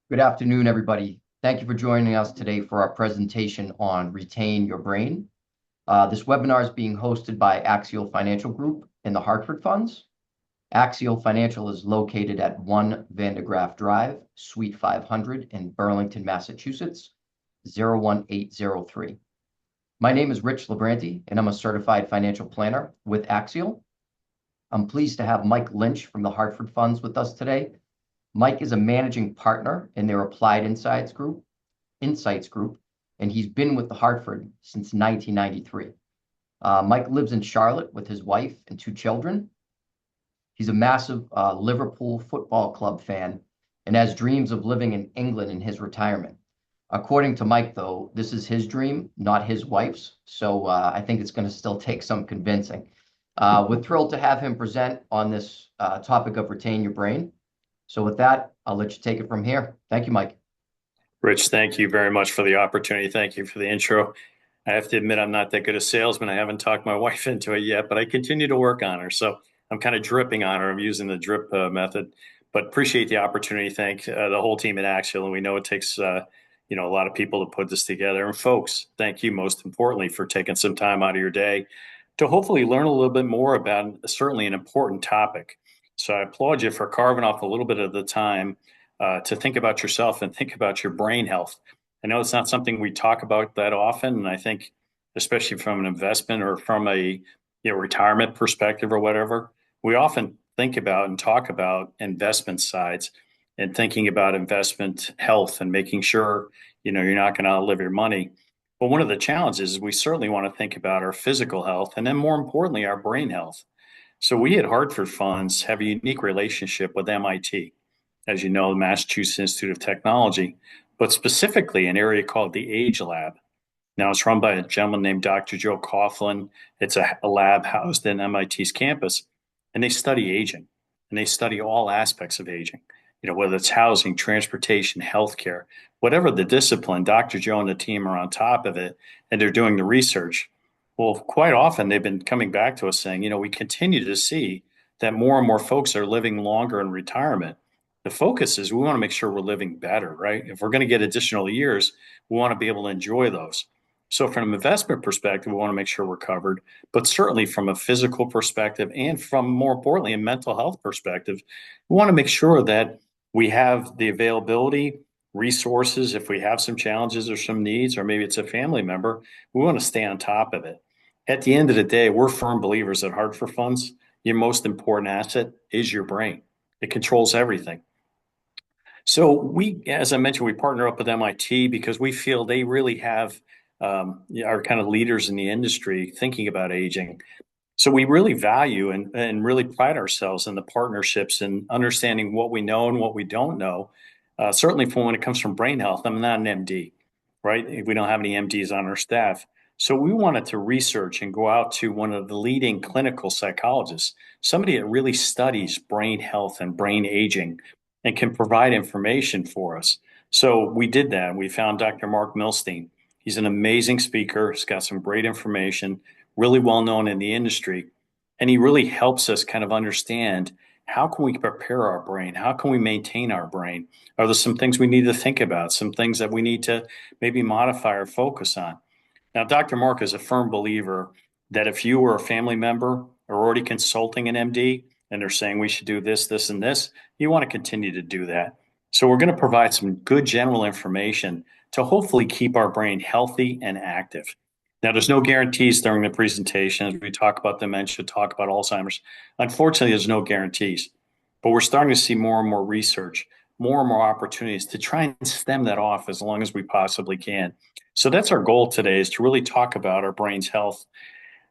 Good afternoon, everybody. Thank you for joining us today for our presentation on Retain Your Brain. This webinar is being hosted by Axial Financial Group and the Hartford Funds. Axial Financial is located at 1 Vandegraff Drive, Suite 500 in Burlington, Massachusetts, 01803. My name is Rich LeBranti, and I'm a certified financial planner with Axial. I'm pleased to have Mike Lynch from the Hartford Funds with us today. Mike is a managing partner in their Applied Insights Group, and he's been with the Hartford since 1993. Mike lives in Charlotte with his wife and two children. He's a massive Liverpool Football Club fan and has dreams of living in England in his retirement. According to Mike, though, this is his dream, not his wife's, so I think it's going to still take some convincing. We're thrilled to have him present on this topic of Retain Your Brain. So with that, I'll let you take it from here. Thank you, Mike. Rich, thank you very much for the opportunity. Thank you for the intro. I have to admit, I'm not that good a salesman. I haven't talked my wife into it yet, but I continue to work on her. So I'm kind of dripping on her. I'm using the drip method, but appreciate the opportunity. Thank the whole team at Axial. And we know it takes, a lot of people to put this together. And folks, thank you most importantly for taking some time out of your day to hopefully learn a little bit more about certainly an important topic. So I applaud you for carving off a little bit of the time to think about yourself and think about your brain health. I know it's not something we talk about that often, and I think, especially from an investment or from a retirement perspective or whatever, we often think about and talk about investment sides and thinking about investment health and making sure you're not going to outlive your money. But one of the challenges is we certainly want to think about our physical health and then, more importantly, our brain health. So we at Hartford Funds have a unique relationship with MIT, as you know, the Massachusetts Institute of Technology, but specifically an area called the Age Lab. Now, it's run by a gentleman named Dr. Joe Coughlin. It's a lab housed in MIT's campus, and they study aging, and they study all aspects of aging, whether it's housing, transportation, healthcare, whatever the discipline. Dr. Joe and the team are on top of it, and they're doing the research. Well, quite often they've been coming back to us saying, we continue to see that more and more folks are living longer in retirement. The focus is we want to make sure we're living better, right? If we're going to get additional years, we want to be able to enjoy those. So from an investment perspective, we want to make sure we're covered, but certainly from a physical perspective and from, more importantly, a mental health perspective, we want to make sure that we have the availability, resources. If we have some challenges or some needs, or maybe it's a family member, we want to stay on top of it. At the end of the day, we're firm believers at Hartford Funds. Your most important asset is your brain. It controls everything. So we, as I mentioned, we partner up with MIT because we feel they really have are kind of leaders in the industry thinking about aging. So we really value and really pride ourselves in the partnerships and understanding what we know and what we don't know. Certainly when it comes from brain health, I'm not an MD, right? We don't have any MDs on our staff. So we wanted to research and go out to one of the leading clinical psychologists, somebody that really studies brain health and brain aging and can provide information for us. So we did that. We found Dr. Marc Milstein. He's an amazing speaker. He's got some great information, really well known in the industry. And he really helps us kind of understand, how can we prepare our brain? How can we maintain our brain? Are there some things we need to think about? Some things that we need to maybe modify or focus on? Now, Dr. Marc is a firm believer that if you or a family member are already consulting an MD and they're saying we should do this, this, and this, you want to continue to do that. So we're going to provide some good general information to hopefully keep our brain healthy and active. Now, there's no guarantees during the presentation as we talk about dementia, talk about Alzheimer's. Unfortunately, there's no guarantees, but we're starting to see more and more research, more and more opportunities to try and stem that off as long as we possibly can. So that's our goal today, is to really talk about our brain's health.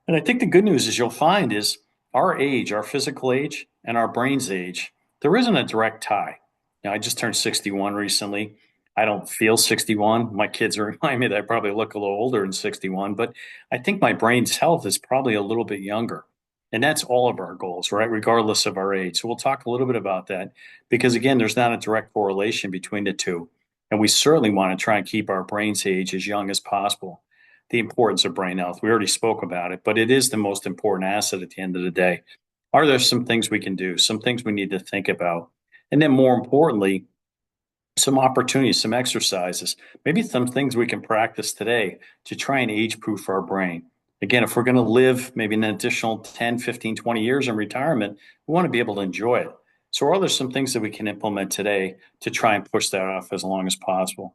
And I think the good news is you'll find is our age, our physical age, and our brain's age, there isn't a direct tie. Now, I just turned 61 recently. I don't feel 61. My kids remind me that I probably look a little older than 61, but I think my brain's health is probably a little bit younger. And that's all of our goals, right? Regardless of our age. So we'll talk a little bit about that because, again, there's not a direct correlation between the two. And we certainly want to try and keep our brain's age as young as possible. The importance of brain health, we already spoke about it, but it is the most important asset at the end of the day. Are there some things we can do, some things we need to think about? And then more importantly, some opportunities, some exercises, maybe some things we can practice today to try and age proof our brain. Again, if we're going to live maybe an additional 10, 15, 20 years in retirement, we want to be able to enjoy it. So are there some things that we can implement today to try and push that off as long as possible?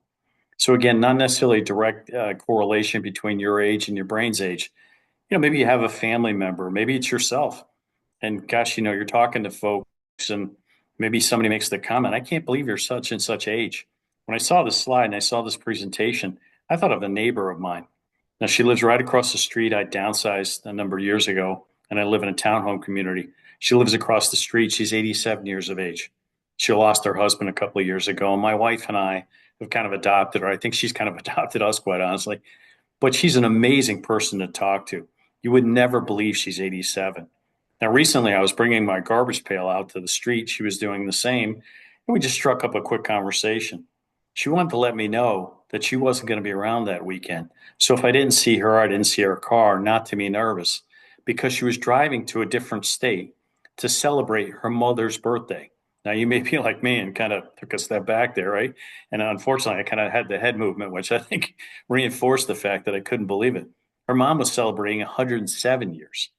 So again, not necessarily a direct correlation between your age and your brain's age. Maybe you have a family member, maybe it's yourself. And gosh, you're talking to folks and maybe somebody makes the comment, I can't believe you're such and such age. When I saw this slide and I saw this presentation, I thought of a neighbor of mine. Now she lives right across the street. I downsized a number of years ago and I live in a townhome community. She lives across the street. She's 87 years of age. She lost her husband a couple of years ago. And my wife and I have kind of adopted her. I think she's kind of adopted us, quite honestly. But she's an amazing person to talk to. You would never believe she's 87. Now, recently, I was bringing my garbage pail out to the street. She was doing the same, and we just struck up a quick conversation. She wanted to let me know that she wasn't going to be around that weekend. So if I didn't see her, I didn't see her car, not to be nervous, because she was driving to a different state to celebrate her mother's birthday. Now, you may be like me and kind of took a step back there, right? And unfortunately, I kind of had the head movement, which I think reinforced the fact that I couldn't believe it. Her mom was celebrating 107 years.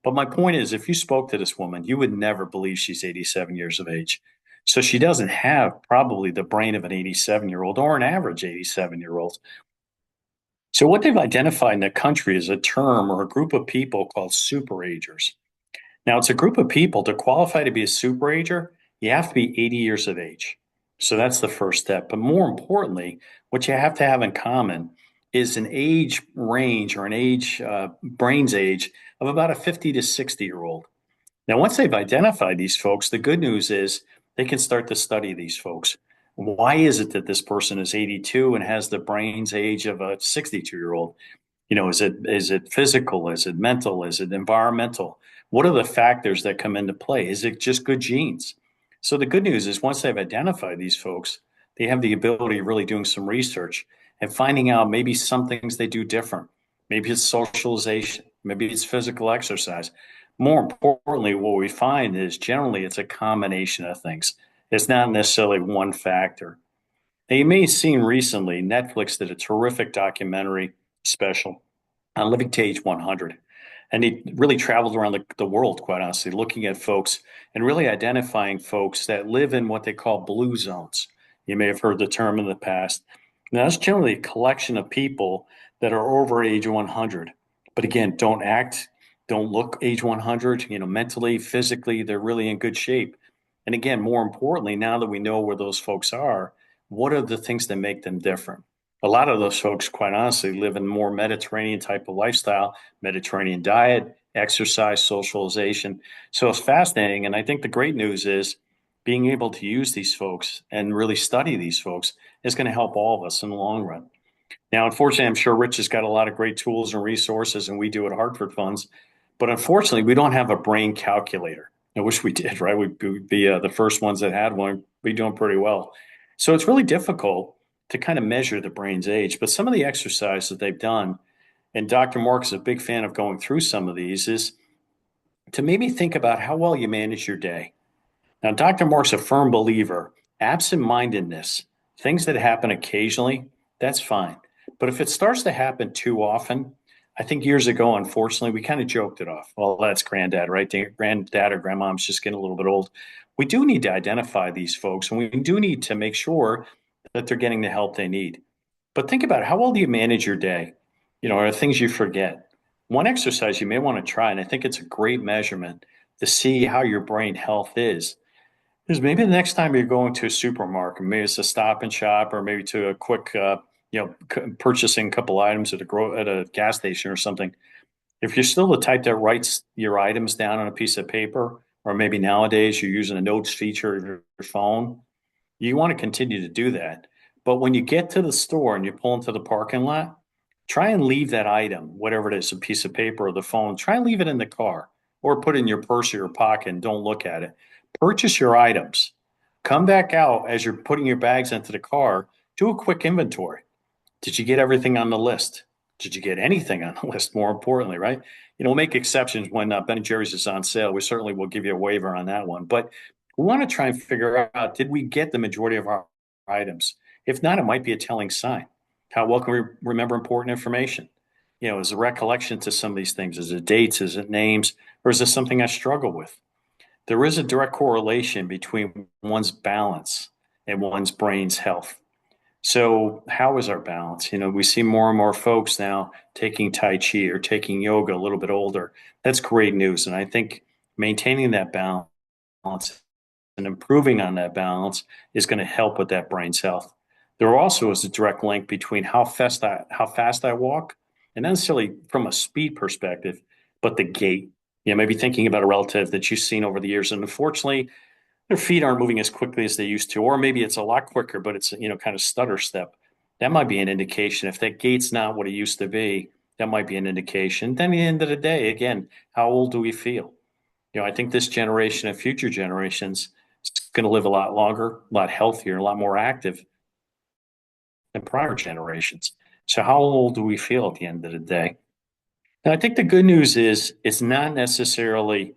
But my point is, if you spoke to this woman, you would never believe she's 87 years of age. So she doesn't have probably the brain of an 87-year-old or an average 87-year-old. So what they've identified in the country is a term or a group of people called superagers. Now, it's a group of people. To qualify to be a superager, you have to be 80 years of age. So that's the first step. But more importantly, what you have to have in common is an age range or an age, brain's age of about a 50 to 60-year-old. Now, once they've identified these folks, the good news is they can start to study these folks. Why is it that this person is 82 and has the brain's age of a 62-year-old? Is it physical? Is it mental? Is it environmental? What are the factors that come into play? Is it just good genes? So the good news is once they've identified these folks, they have the ability of really doing some research and finding out maybe some things they do different. Maybe it's socialization. Maybe it's physical exercise. More importantly, what we find is generally it's a combination of things. It's not necessarily one factor. Now, you may have seen recently, Netflix did a terrific documentary special on living to age 100. And he really traveled around the world, quite honestly, looking at folks and really identifying folks that live in what they call blue zones. You may have heard the term in the past. Now, that's generally a collection of people that are over age 100. But again, don't look age 100, mentally, physically, they're really in good shape. And again, more importantly, now that we know where those folks are, what are the things that make them different? A lot of those folks, quite honestly, live in more Mediterranean type of lifestyle, Mediterranean diet, exercise, socialization. So it's fascinating. And I think the great news is being able to use these folks and really study these folks is going to help all of us in the long run. Now, unfortunately, I'm sure Rich has got a lot of great tools and resources, and we do at Hartford Funds. But unfortunately, we don't have a brain calculator. I wish we did, right? We'd be the first ones that had one. We'd be doing pretty well. So it's really difficult to kind of measure the brain's age. But some of the exercises that they've done, and Dr. Mark is a big fan of going through some of these, is to maybe think about how well you manage your day. Now, Dr. Mark's a firm believer, absent-mindedness, things that happen occasionally, that's fine. But if it starts to happen too often, I think years ago, unfortunately, we kind of joked it off. Well, that's granddad, right? Granddad or grandmom's just getting a little bit old. We do need to identify these folks, and we do need to make sure that they're getting the help they need. But think about how well do you manage your day? Are things you forget? One exercise you may want to try, and I think it's a great measurement to see how your brain health is maybe the next time you're going to a supermarket, maybe it's a Stop and Shop, or maybe to a quick, purchasing a couple items at a gas station or something. If you're still the type that writes your items down on a piece of paper, or maybe nowadays you're using a notes feature of your phone, you want to continue to do that. But when you get to the store and you pull into the parking lot, try and leave that item, whatever it is, a piece of paper or the phone, try and leave it in the car or put it in your purse or your pocket and don't look at it. Purchase your items. Come back out as you're putting your bags into the car. Do a quick inventory. Did you get everything on the list? Did you get anything on the list? More importantly, right? We'll make exceptions when Ben & Jerry's is on sale. We certainly will give you a waiver on that one. But we want to try and figure out, did we get the majority of our items. If not, it might be a telling sign. How well can we remember important information? Is the recollection to some of these things? Is it dates? Is it names? Or is it something I struggle with? There is a direct correlation between one's balance and one's brain's health. So, how is our balance? We see more and more folks now taking Tai Chi or taking yoga a little bit older. That's great news. And I think maintaining that balance and improving on that balance is going to help with that brain's health. There also is a direct link between how fast I walk, and not necessarily from a speed perspective, but the gait. Maybe thinking about a relative that you've seen over the years, and unfortunately, their feet aren't moving as quickly as they used to, or maybe it's a lot quicker, but it's kind of stutter step. That might be an indication. If that gait's not what it used to be, that might be an indication. Then at the end of the day, again, how old do we feel? I think this generation and future generations is going to live a lot longer, a lot healthier, a lot more active than prior generations. So how old do we feel at the end of the day? Now, I think the good news is it's not necessarily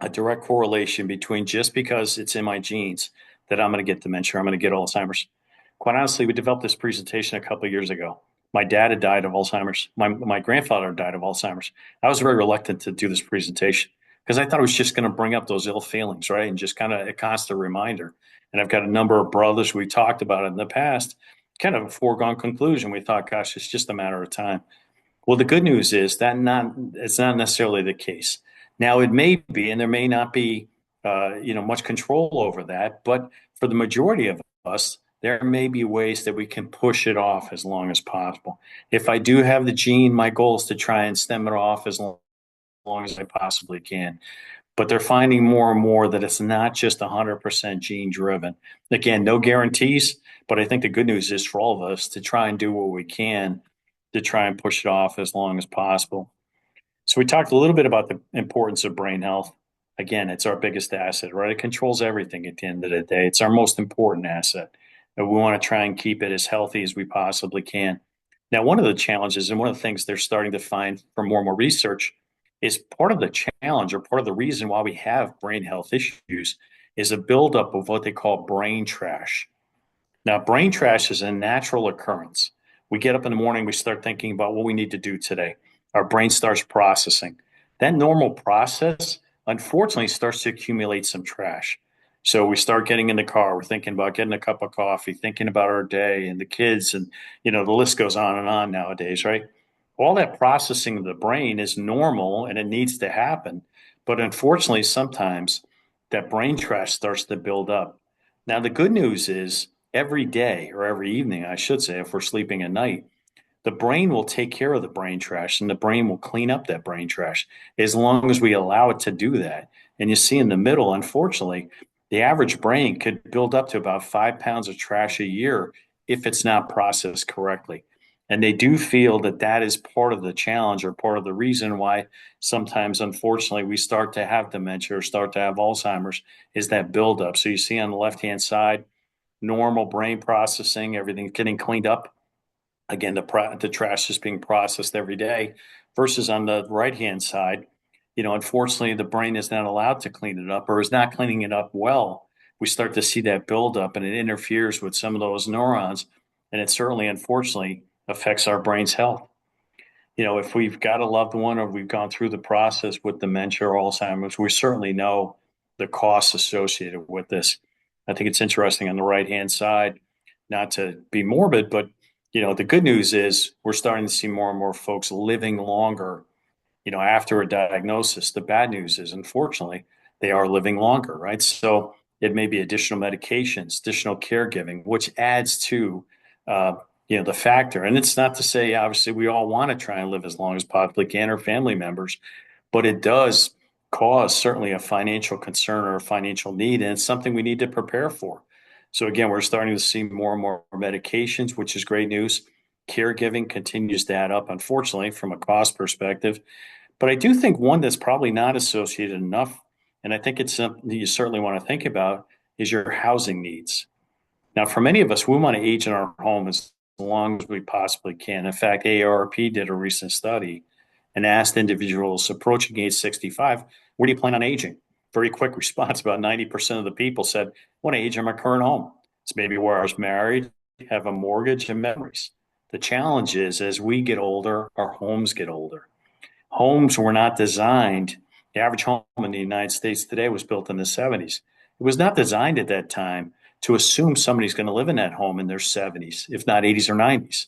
a direct correlation between just because it's in my genes that I'm going to get dementia, I'm going to get Alzheimer's. Quite honestly, we developed this presentation a couple of years ago. My dad had died of Alzheimer's. My grandfather died of Alzheimer's. I was very reluctant to do this presentation because I thought it was just going to bring up those ill feelings, right? And just kind of a constant reminder. And I've got a number of brothers we talked about it in the past, kind of a foregone conclusion. We thought, gosh, it's just a matter of time. Well, the good news is that it's not necessarily the case. Now, it may be, and there may not be, much control over that. But for the majority of us, there may be ways that we can push it off as long as possible. If I do have the gene, my goal is to try and stem it off as long as I possibly can. But they're finding more and more that it's not just 100% gene driven. Again, no guarantees, but I think the good news is for all of us to try and do what we can to try and push it off as long as possible. So we talked a little bit about the importance of brain health. Again, it's our biggest asset, right? It controls everything at the end of the day. It's our most important asset. And we want to try and keep it as healthy as we possibly can. Now, one of the challenges and one of the things they're starting to find from more and more research is part of the challenge or part of the reason why we have brain health issues is a buildup of what they call brain trash. Now, brain trash is a natural occurrence. We get up in the morning, we start thinking about what we need to do today. Our brain starts processing. That normal process, unfortunately, starts to accumulate some trash. So we start getting in the car, we're thinking about getting a cup of coffee, thinking about our day and the kids, and the list goes on and on nowadays, right? All that processing of the brain is normal and it needs to happen. But unfortunately, sometimes that brain trash starts to build up. Now, the good news is every day or every evening, I should say, if we're sleeping at night, the brain will take care of the brain trash and the brain will clean up that brain trash as long as we allow it to do that. And you see in the middle, unfortunately, the average brain could build up to about 5 pounds of trash a year if it's not processed correctly. And they do feel that that is part of the challenge or part of the reason why sometimes, unfortunately, we start to have dementia or start to have Alzheimer's is that buildup. So you see on the left-hand side, normal brain processing, everything's getting cleaned up. Again, the trash is being processed every day versus on the right-hand side, unfortunately, the brain is not allowed to clean it up or is not cleaning it up well. We start to see that buildup and it interferes with some of those neurons. And it certainly, unfortunately, affects our brain's health. If we've got a loved one or we've gone through the process with dementia or Alzheimer's, we certainly know the costs associated with this. I think it's interesting on the right-hand side, not to be morbid, but the good news is we're starting to see more and more folks living longer, after a diagnosis. The bad news is, unfortunately, they are living longer, right? So it may be additional medications, additional caregiving, which adds to, the factor. And it's not to say, obviously, we all want to try and live as long as possibly can, or family members, but it does cause certainly a financial concern or a financial need, and it's something we need to prepare for. So again, we're starting to see more and more medications, which is great news. Caregiving continues to add up, unfortunately, from a cost perspective. But I do think one that's probably not associated enough, and I think it's something you certainly want to think about, is your housing needs. Now, for many of us, we want to age in our home as long as we possibly can. In fact, AARP did a recent study and asked individuals approaching age 65, where do you plan on aging? Very quick response. About 90% of the people said, I want to age in my current home. It's maybe where I was married, have a mortgage and memories. The challenge is as we get older, our homes get older. Homes were not designed. The average home in the United States today was built in the 70s. It was not designed at that time to assume somebody's going to live in that home in their 70s, if not 80s or 90s.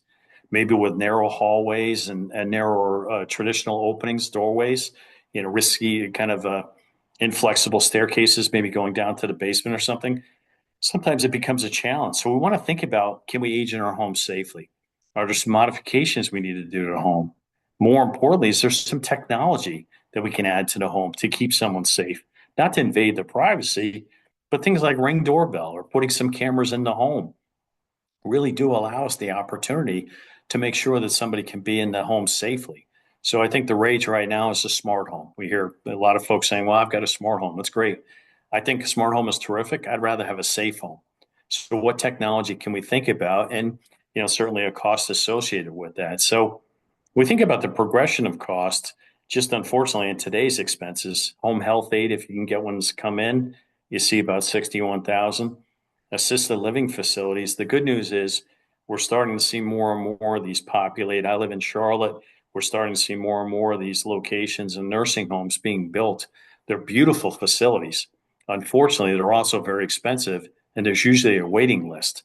Maybe with narrow hallways and narrower traditional openings, doorways, risky kind of inflexible staircases, maybe going down to the basement or something. Sometimes it becomes a challenge. So we want to think about, can we age in our home safely? Are there some modifications we need to do to the home? More importantly, is there some technology that we can add to the home to keep someone safe, not to invade their privacy, but things like Ring doorbell or putting some cameras in the home really do allow us the opportunity to make sure that somebody can be in the home safely. So I think the rage right now is a smart home. We hear a lot of folks saying, well, I've got a smart home. That's great. I think a smart home is terrific. I'd rather have a safe home. So what technology can we think about? And, certainly a cost associated with that. So we think about the progression of cost, just unfortunately in today's expenses, home health aid, if you can get ones come in, you see about 61,000. Assisted living facilities. The good news is we're starting to see more and more of these populate. I live in Charlotte. We're starting to see more and more of these locations and nursing homes being built. They're beautiful facilities. Unfortunately, they're also very expensive, and there's usually a waiting list.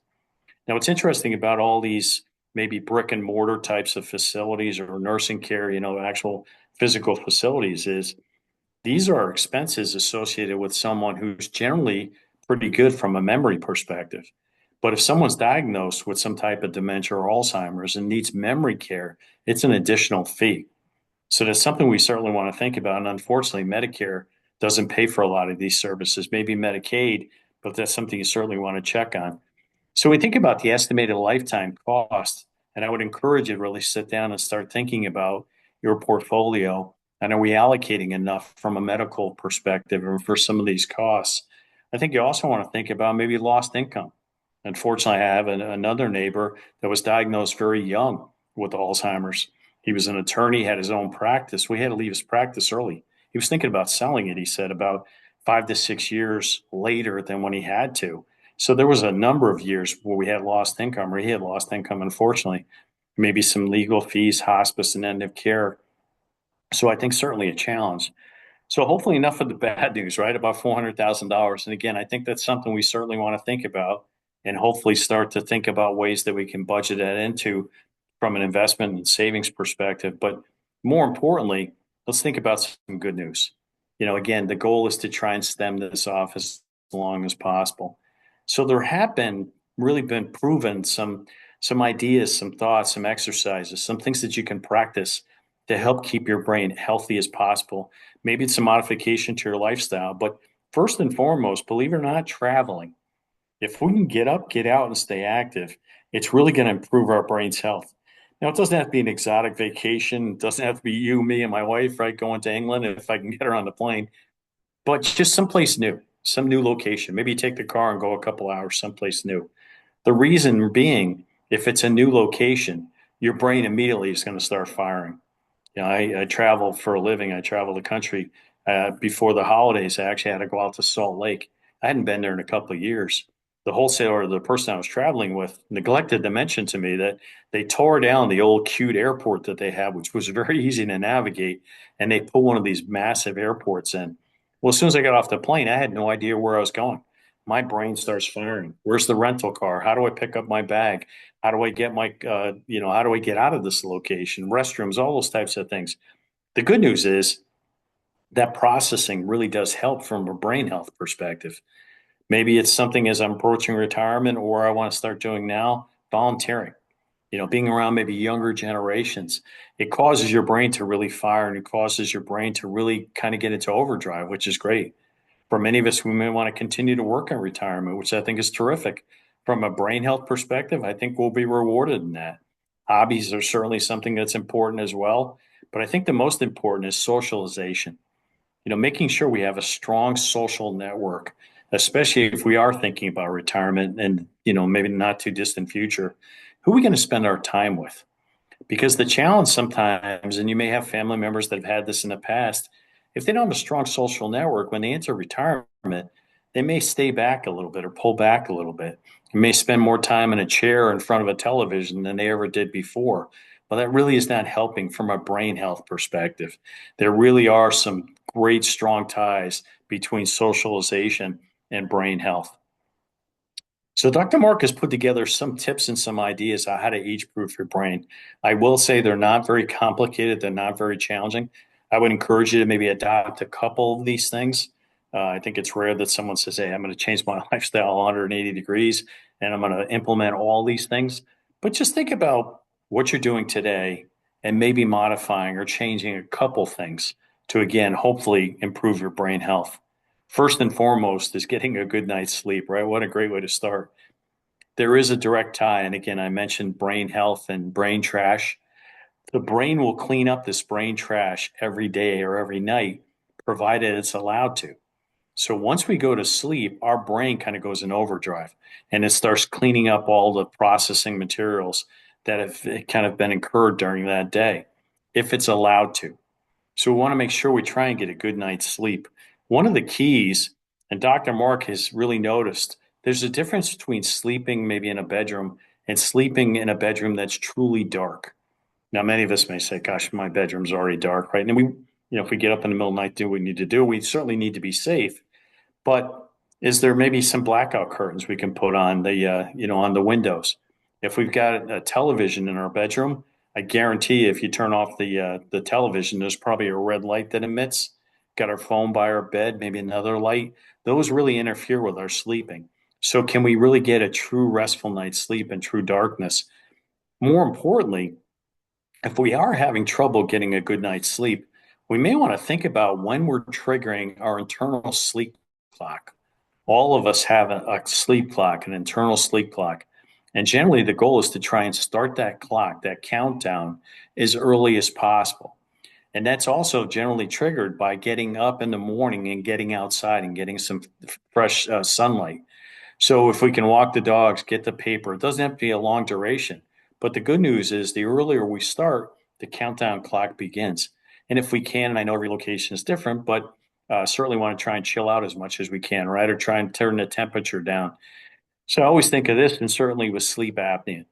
Now, what's interesting about all these maybe brick and mortar types of facilities or nursing care, actual physical facilities is these are expenses associated with someone who's generally pretty good from a memory perspective. But if someone's diagnosed with some type of dementia or Alzheimer's and needs memory care, it's an additional fee. So that's something we certainly want to think about. And unfortunately, Medicare doesn't pay for a lot of these services, maybe Medicaid, but that's something you certainly want to check on. So we think about the estimated lifetime cost, and I would encourage you to really sit down and start thinking about your portfolio. And are we allocating enough from a medical perspective or for some of these costs? I think you also want to think about maybe lost income. Unfortunately, I have another neighbor that was diagnosed very young with Alzheimer's. He was an attorney, had his own practice. We had to leave his practice early. He was thinking about selling it, he said, about 5 to 6 years later than when he had to. So there was a number of years where we had lost income, or he had lost income, unfortunately, maybe some legal fees, hospice, and end of care. So I think certainly a challenge. So hopefully enough of the bad news, right? About $400,000. And again, I think that's something we certainly want to think about and hopefully start to think about ways that we can budget that into from an investment and savings perspective. But more importantly, let's think about some good news. Again, the goal is to try and stem this off as long as possible. So there have really been proven some ideas, some thoughts, some exercises, some things that you can practice to help keep your brain healthy as possible. Maybe it's a modification to your lifestyle, but first and foremost, believe it or not, traveling. If we can get up, get out, and stay active, it's really going to improve our brain's health. Now, it doesn't have to be an exotic vacation. It doesn't have to be you, me, and my wife, right, going to England if I can get her on the plane, but just someplace new, some new location. Maybe you take the car and go a couple hours someplace new. The reason being, if it's a new location, your brain immediately is going to start firing. I travel for a living. I travel the country. Before the holidays, I actually had to go out to Salt Lake. I hadn't been there in a couple of years. The wholesaler, the person I was traveling with, neglected to mention to me that they tore down the old cute airport that they had, which was very easy to navigate, and they put one of these massive airports in. Well, as soon as I got off the plane, I had no idea where I was going. My brain starts firing. Where's the rental car? How do I pick up my bag? How do I get how do I get out of this location? Restrooms, all those types of things. The good news is that processing really does help from a brain health perspective. Maybe it's something as I'm approaching retirement or I want to start doing now, volunteering, being around maybe younger generations. It causes your brain to really fire and it causes your brain to really kind of get into overdrive, which is great. For many of us, we may want to continue to work in retirement, which I think is terrific. From a brain health perspective, I think we'll be rewarded in that. Hobbies are certainly something that's important as well. But I think the most important is socialization. Making sure we have a strong social network, especially if we are thinking about retirement and, maybe not too distant future. Who are we going to spend our time with? Because the challenge sometimes, and you may have family members that have had this in the past, if they don't have a strong social network, when they enter retirement, they may stay back a little bit or pull back a little bit. They may spend more time in a chair in front of a television than they ever did before. Well, that really is not helping from a brain health perspective. There really are some great strong ties between socialization and brain health. So Dr. Mark has put together some tips and some ideas on how to age-proof your brain. I will say they're not very complicated. They're not very challenging. I would encourage you to maybe adopt a couple of these things. I think it's rare that someone says, hey, I'm going to change my lifestyle 180 degrees and I'm going to implement all these things. But just think about what you're doing today and maybe modifying or changing a couple things to, again, hopefully improve your brain health. First and foremost is getting a good night's sleep, right? What a great way to start. There is a direct tie. And again, I mentioned brain health and brain trash. The brain will clean up this brain trash every day or every night, provided it's allowed to. So once we go to sleep, our brain kind of goes in overdrive and it starts cleaning up all the processing materials that have kind of been incurred during that day, if it's allowed to. So we want to make sure we try and get a good night's sleep. One of the keys, and Dr. Mark has really noticed, there's a difference between sleeping maybe in a bedroom and sleeping in a bedroom that's truly dark. Now, many of us may say, gosh, my bedroom's already dark, right? And if we get up in the middle of the night, do what we need to do. We certainly need to be safe. But is there maybe some blackout curtains we can put on on the windows? If we've got a television in our bedroom, I guarantee if you turn off the television, there's probably a red light that emits. Got our phone by our bed, maybe another light. Those really interfere with our sleeping. So can we really get a true restful night's sleep in true darkness? More importantly, if we are having trouble getting a good night's sleep, we may want to think about when we're triggering our internal sleep clock. All of us have a sleep clock, an internal sleep clock. And generally, the goal is to try and start that clock, that countdown, as early as possible. And that's also generally triggered by getting up in the morning and getting outside and getting some fresh sunlight. So if we can walk the dogs, get the paper, it doesn't have to be a long duration. But the good news is the earlier we start, the countdown clock begins. And if we can, and I know every location is different, but certainly want to try and chill out as much as we can, right? Or try and turn the temperature down. So I always think of this, and certainly with sleep apnea,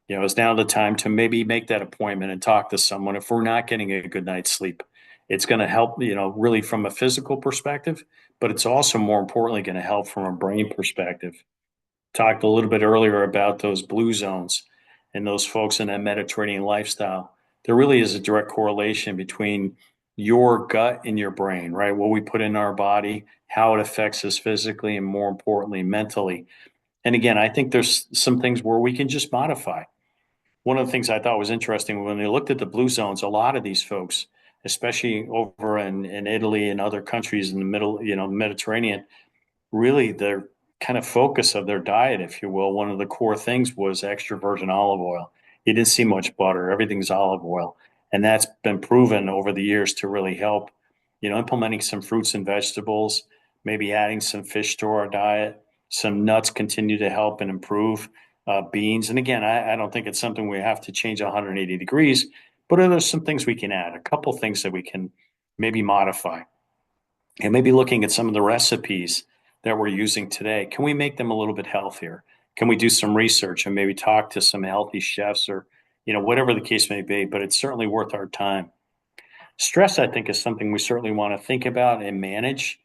it's now the time to maybe make that appointment and talk to someone if we're not getting a good night's sleep. It's going to help, really from a physical perspective, but it's also more importantly going to help from a brain perspective. Talked a little bit earlier about those blue zones and those folks in that Mediterranean lifestyle. There really is a direct correlation between your gut and your brain, right? What we put in our body, how it affects us physically, and more importantly, mentally. And again, I think there's some things where we can just modify. One of the things I thought was interesting when they looked at the blue zones, a lot of these folks, especially over in Italy and other countries in the middle, Mediterranean, really their kind of focus of their diet, if you will, one of the core things was extra virgin olive oil. You didn't see much butter, everything's olive oil. And that's been proven over the years to really help, implementing some fruits and vegetables, maybe adding some fish to our diet, some nuts continue to help and improve, beans. And again, I don't think it's something we have to change 180 degrees, but there's some things we can add, a couple things that we can maybe modify. And maybe looking at some of the recipes that we're using today, can we make them a little bit healthier? Can we do some research and maybe talk to some healthy chefs or, whatever the case may be, but it's certainly worth our time. Stress, I think, is something we certainly want to think about and manage.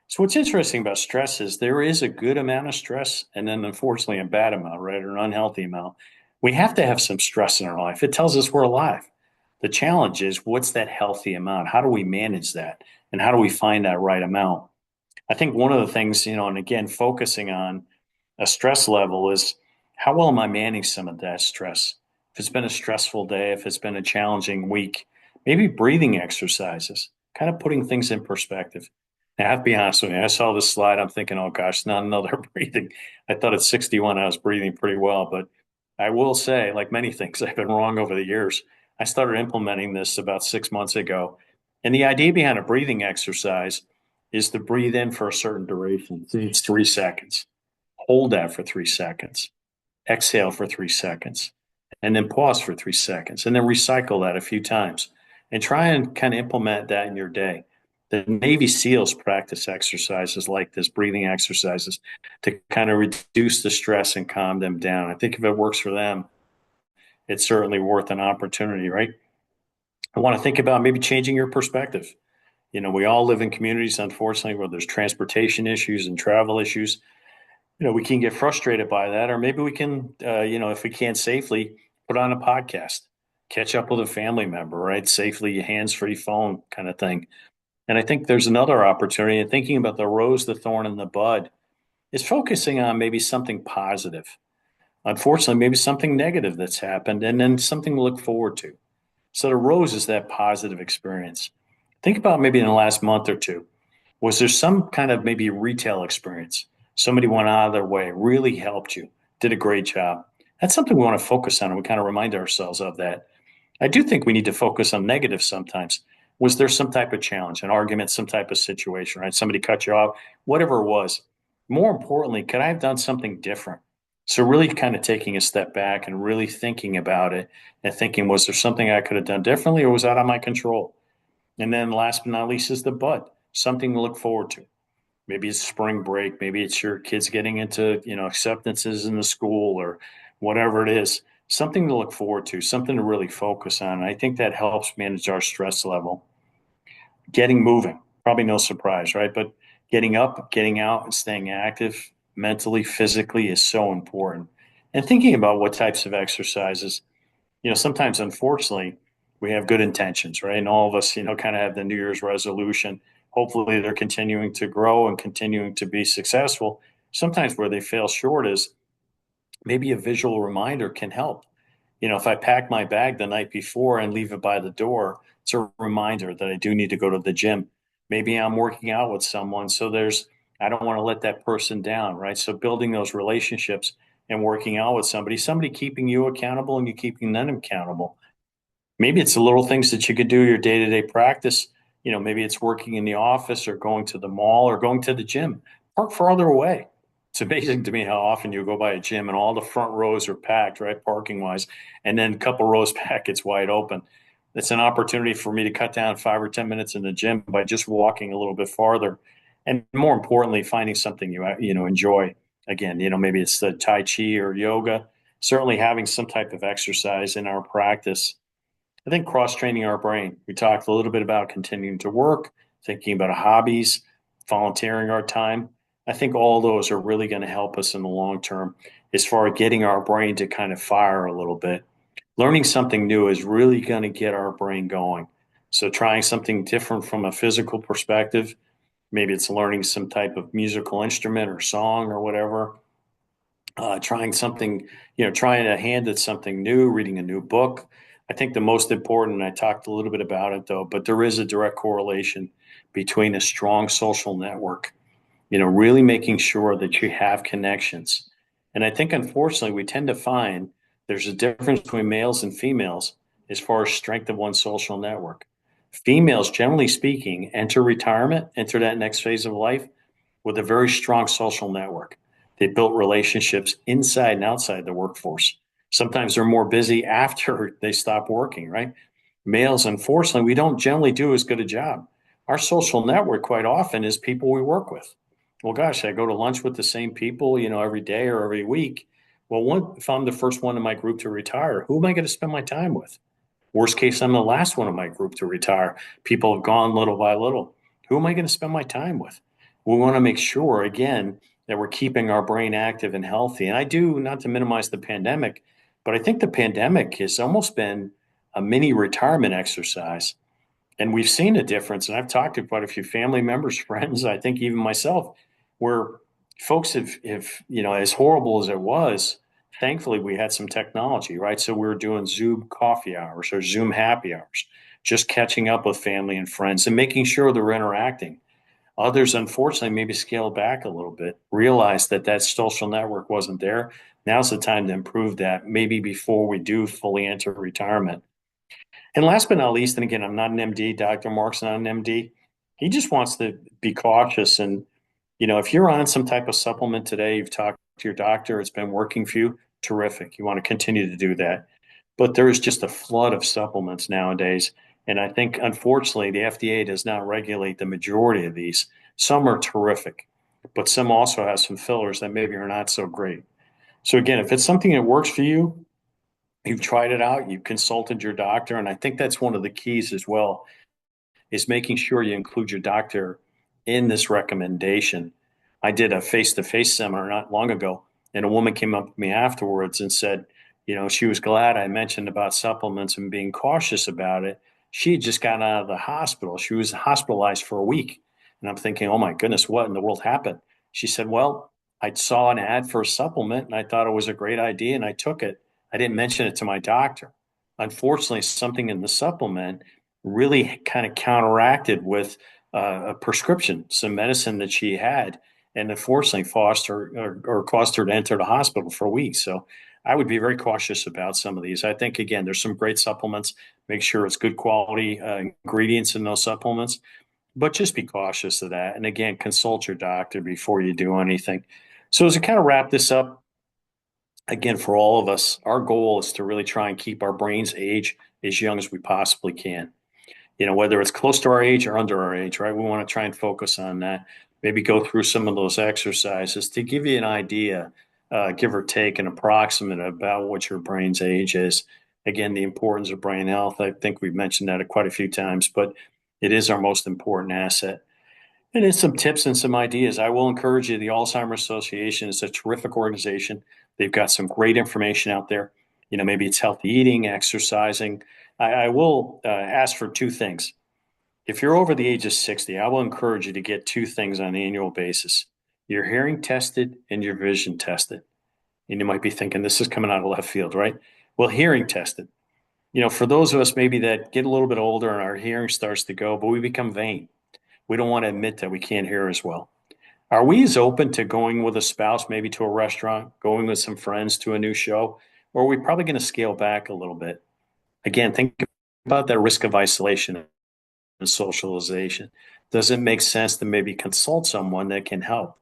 So what's interesting about stress is there is a good amount of stress and then unfortunately a bad amount, right? Or an unhealthy amount. We have to have some stress in our life. It tells us we're alive. The challenge is what's that healthy amount? How do we manage that? And how do we find that right amount? I think one of the things, and again, focusing on a stress level is how well am I managing some of that stress? If it's been a stressful day, if it's been a challenging week, maybe breathing exercises, kind of putting things in perspective. Now, I have to be honest with you. I saw this slide. I'm thinking, oh gosh, not another breathing. I thought at 61, I was breathing pretty well. But I will say, like many things, I've been wrong over the years. I started implementing this about 6 months ago. And the idea behind a breathing exercise is to breathe in for a certain duration. It's 3 seconds. Hold that for 3 seconds. Exhale for 3 seconds. And then pause for 3 seconds. And then recycle that a few times. And try and kind of implement that in your day. The Navy SEALs practice exercises like this, breathing exercises, to kind of reduce the stress and calm them down. I think if it works for them, it's certainly worth an opportunity, right? I want to think about maybe changing your perspective. We all live in communities, unfortunately, where there's transportation issues and travel issues. We can get frustrated by that, or maybe we can, if we can safely, put on a podcast, catch up with a family member, right? Safely, hands-free phone kind of thing. And I think there's another opportunity, and thinking about the rose, the thorn, and the bud is focusing on maybe something positive. Unfortunately, maybe something negative that's happened, and then something to look forward to. So the rose is that positive experience. Think about maybe in the last month or two, was there some kind of maybe retail experience? Somebody went out of their way, really helped you, did a great job. That's something we want to focus on, and we kind of remind ourselves of that. I do think we need to focus on negative sometimes. Was there some type of challenge, an argument, some type of situation, right? Somebody cut you off, whatever it was. More importantly, could I have done something different? So really kind of taking a step back and really thinking about it and thinking, was there something I could have done differently, or was that out of my control? And then last but not least is the but, something to look forward to. Maybe it's spring break, maybe it's your kids getting into, acceptances in the school or whatever it is. Something to look forward to, something to really focus on. And I think that helps manage our stress level. Getting moving, probably no surprise, right? But getting up, getting out, and staying active mentally, physically is so important. And thinking about what types of exercises, sometimes unfortunately, we have good intentions, right? And all of us, kind of have the New Year's resolution. Hopefully, they're continuing to grow and continuing to be successful. Sometimes where they fail short is maybe a visual reminder can help. If I pack my bag the night before and leave it by the door, it's a reminder that I do need to go to the gym. Maybe I'm working out with someone, so I don't want to let that person down, right? So building those relationships and working out with somebody keeping you accountable and you keeping them accountable. Maybe it's the little things that you could do your day-to-day practice. Maybe it's working in the office or going to the mall or going to the gym. Park farther away. It's amazing to me how often you go by a gym and all the front rows are packed, right, parking wise, and then a couple rows back, it's wide open. It's an opportunity for me to cut down 5 or 10 minutes in the gym by just walking a little bit farther, and more importantly, finding something you enjoy. Again, maybe it's the Tai Chi or yoga. Certainly, having some type of exercise in our practice. I think cross-training our brain. We talked a little bit about continuing to work, thinking about hobbies, volunteering our time. I think all those are really going to help us in the long term as far as getting our brain to kind of fire a little bit. Learning something new is really going to get our brain going. So trying something different from a physical perspective, maybe it's learning some type of musical instrument or song or whatever. Trying something, trying a hand at something new, reading a new book. I think the most important, I talked a little bit about it though, but there is a direct correlation between a strong social network, really making sure that you have connections. And I think unfortunately we tend to find there's a difference between males and females as far as strength of one's social network. Females, generally speaking, enter retirement, enter that next phase of life with a very strong social network. They built relationships inside and outside the workforce. Sometimes they're more busy after they stop working, right? Males, unfortunately, we don't generally do as good a job. Our social network quite often is people we work with. Well, gosh, I go to lunch with the same people, every day or every week. Well, if I'm the first one in my group to retire, who am I going to spend my time with? Worst case, I'm the last one in my group to retire. People have gone little by little. Who am I going to spend my time with? We want to make sure, again, that we're keeping our brain active and healthy. And I do, not to minimize the pandemic, but I think the pandemic has almost been a mini retirement exercise. And we've seen a difference. And I've talked to quite a few family members, friends, I think even myself, where folks have, as horrible as it was, thankfully we had some technology, right? So we were doing Zoom coffee hours or Zoom happy hours, just catching up with family and friends and making sure they're interacting. Others, unfortunately, maybe scale back a little bit, realize that that social network wasn't there. Now's the time to improve that, maybe before we do fully enter retirement. And last but not least, and again, I'm not an MD, Dr. Mark's not an MD. He just wants to be cautious. And, if you're on some type of supplement today, you've talked to your doctor, it's been working for you, terrific. You want to continue to do that. But there is just a flood of supplements nowadays. And I think, unfortunately, the FDA does not regulate the majority of these. Some are terrific, but some also have some fillers that maybe are not so great. So again, if it's something that works for you, you've tried it out, you've consulted your doctor, and I think that's one of the keys as well, is making sure you include your doctor in this recommendation. I did a face-to-face seminar not long ago, and a woman came up to me afterwards and said, she was glad I mentioned about supplements and being cautious about it. She had just gotten out of the hospital. She was hospitalized for a week. And I'm thinking, oh my goodness, what in the world happened? She said, well, I saw an ad for a supplement and I thought it was a great idea and I took it. I didn't mention it to my doctor. Unfortunately, something in the supplement really kind of counteracted with a prescription, some medicine that she had, and unfortunately forced her or caused her to enter the hospital for a week. So I would be very cautious about some of these. I think, again, there's some great supplements. Make sure it's good quality ingredients in those supplements, but just be cautious of that. And again, consult your doctor before you do anything. So as I kind of wrap this up, again, for all of us, our goal is to really try and keep our brains age as young as we possibly can. Whether it's close to our age or under our age, right? We want to try and focus on that. Maybe go through some of those exercises to give you an idea, give or take an approximate about what your brain's age is. Again, the importance of brain health. I think we've mentioned that quite a few times, but it is our most important asset. And it's some tips and some ideas. I will encourage you. The Alzheimer's Association is a terrific organization. They've got some great information out there. Maybe it's healthy eating, exercising. I will ask for two things. If you're over the age of 60, I will encourage you to get two things on an annual basis. Your hearing tested and your vision tested. And you might be thinking, this is coming out of left field, right? Well, hearing tested. For those of us maybe that get a little bit older and our hearing starts to go, but we become vain. We don't want to admit that we can't hear as well. Are we as open to going with a spouse, maybe to a restaurant, going with some friends to a new show? Or are we probably going to scale back a little bit? Again, think about that risk of isolation and socialization. Does it make sense to maybe consult someone that can help?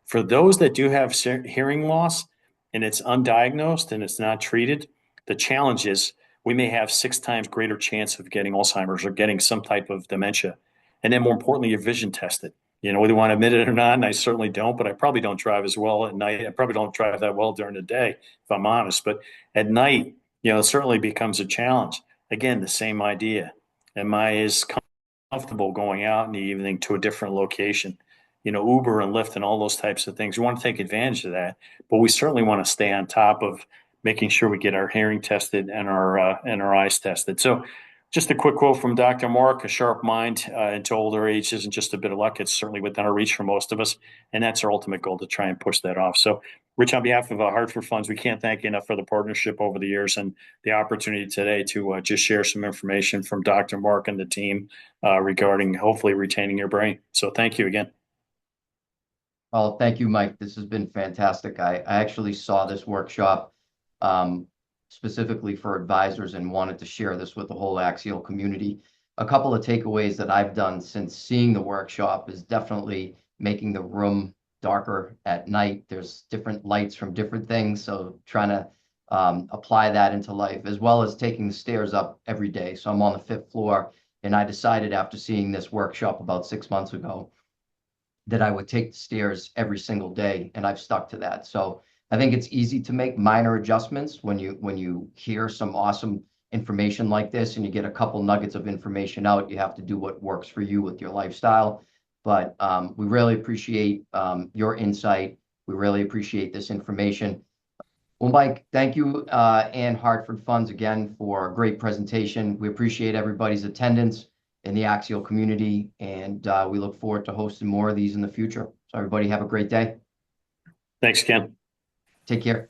For those that do have hearing loss and it's undiagnosed and it's not treated, the challenge is we may have 6 times greater chance of getting Alzheimer's or getting some type of dementia. And then more importantly, your vision tested. Whether you want to admit it or not, and I certainly don't, but I probably don't drive as well at night. I probably don't drive that well during the day, if I'm honest. But at night, it certainly becomes a challenge. Again, the same idea. Am I as comfortable going out in the evening to a different location? Uber and Lyft and all those types of things. We want to take advantage of that, but we certainly want to stay on top of making sure we get our hearing tested and our eyes tested. So just a quick quote from Dr. Marc: a sharp mind into older age isn't just a bit of luck. It's certainly within our reach for most of us. And that's our ultimate goal, to try and push that off. So Rich, on behalf of Hartford Funds, we can't thank you enough for the partnership over the years and the opportunity today to just share some information from Dr. Marc and the team regarding hopefully retaining your brain. So thank you again. Well, thank you, Mike. This has been fantastic. I actually saw this workshop specifically for advisors and wanted to share this with the whole Axial community. A couple of takeaways that I've done since seeing the workshop is definitely making the room darker at night. There's different lights from different things, so trying to apply that into life, as well as taking the stairs up every day. So I'm on the 5th floor, and I decided after seeing this workshop about 6 months ago that I would take the stairs every single day, and I've stuck to that. So I think it's easy to make minor adjustments when you hear some awesome information like this and you get a couple nuggets of information out. You have to do what works for you with your lifestyle. But we really appreciate your insight. We really appreciate this information. Well, Mike, thank you and Hartford Funds again for a great presentation. We appreciate everybody's attendance in the Axial community, and we look forward to hosting more of these in the future. So everybody have a great day. Thanks, Ken. Take care.